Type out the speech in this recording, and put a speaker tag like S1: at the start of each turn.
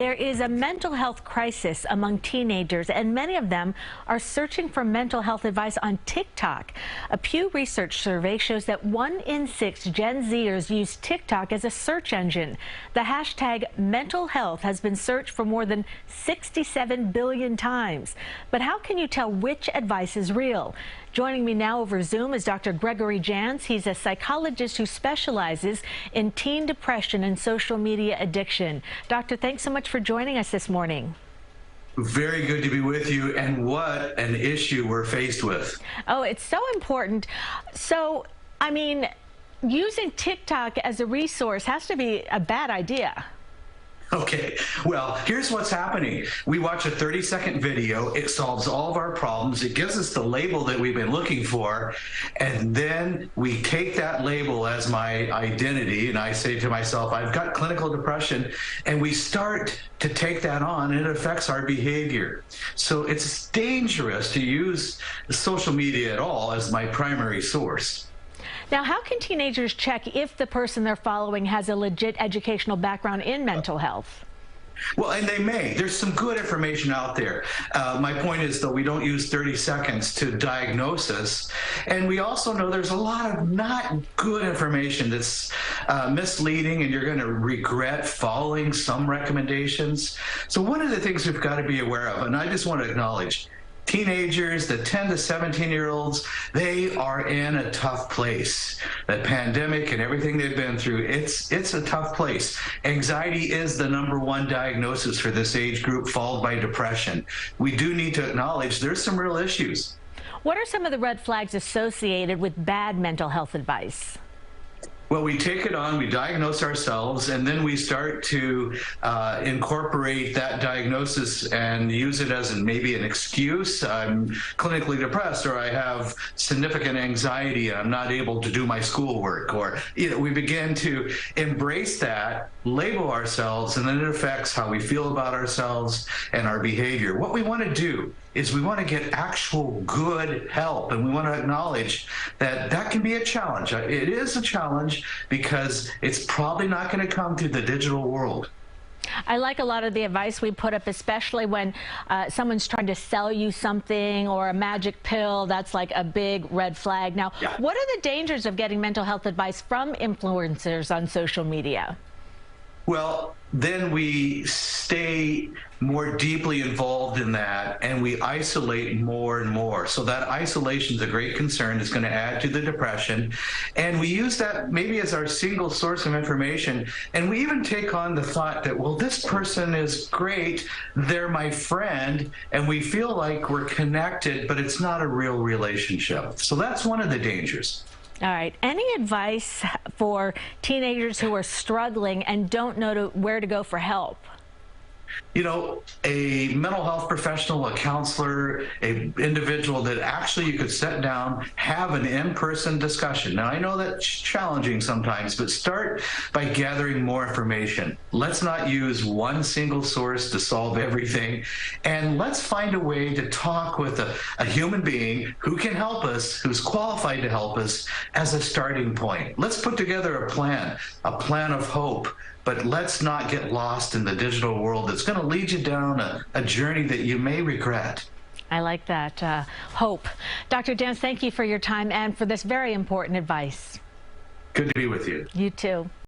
S1: There is a mental health crisis among teenagers, and many of them are searching for mental health advice on TikTok. A Pew Research survey shows that 1 in 6 Gen Zers use TikTok as a search engine. The hashtag mental health has been searched for more than 67 billion times. But how can you tell which advice is real? Joining me now over Zoom is Dr. Gregory Jantz. He's a psychologist who specializes in teen depression and social media addiction. Doctor, thanks so much for joining us this morning.
S2: Very good to be with you, and what an issue we're faced with.
S1: Oh, it's so important. So, I mean, using TikTok as a resource has to be a bad idea.
S2: Okay, well, here's what's happening. We watch a 30-second video. It solves all of our problems. It gives us the label that we've been looking for. And then we take that label as my identity. And I say to myself, I've got clinical depression. And we start to take that on, and it affects our behavior. So it's dangerous to use social media at all as my primary source.
S1: Now, how can teenagers check if the person they're following has a legit educational background in mental health?
S2: Well, and they may. There's some good information out there. My point is, though, we don't use 30 seconds to diagnose us. And we also know there's a lot of not good information that's misleading, and you're going to regret following some recommendations. So one of the things we've got to be aware of, and I just want to acknowledge, teenagers, the 10 to 17-year-olds, they are in a tough place. The pandemic and everything they've been through, it's a tough place. Anxiety is the #1 diagnosis for this age group, followed by depression. We do need to acknowledge there's some real issues.
S1: What are some of the red flags associated with bad mental health advice?
S2: Well, we take it on, we diagnose ourselves, and then we start to incorporate that diagnosis and use it as maybe an excuse. I'm clinically depressed, or I have significant anxiety, I'm not able to do my schoolwork, or we begin to embrace that, label ourselves, and then it affects how we feel about ourselves and our behavior. What we want to do is we want to get actual good help, and we want to acknowledge that that can be a challenge. It is a challenge because it's probably not going to come through the digital world.
S1: I like a lot of the advice we put up, especially when someone's trying to sell you something or a magic pill. That's like a big red flag. Now, What are the dangers of getting mental health advice from influencers on social media?
S2: Well, then we stay more deeply involved in that, and we isolate more and more. So that isolation is a great concern. It's going to add to the depression. And we use that maybe as our single source of information. And we even take on the thought that, well, this person is great, they're my friend, and we feel like we're connected, but it's not a real relationship. So that's one of the dangers.
S1: All right. Any advice for teenagers who are struggling and don't know where to go for help?
S2: You know, a mental health professional, a counselor, an individual that actually you could sit down, have an in-person discussion. Now, I know that's challenging sometimes, but start by gathering more information. Let's not use one single source to solve everything. And let's find a way to talk with a human being who can help us, who's qualified to help us as a starting point. Let's put together a plan of hope. But let's not get lost in the digital world that's going to lead you down a journey that you may regret.
S1: I like that. Hope. Dr. Jantz, thank you for your time and for this very important advice.
S2: Good to be with you.
S1: You too.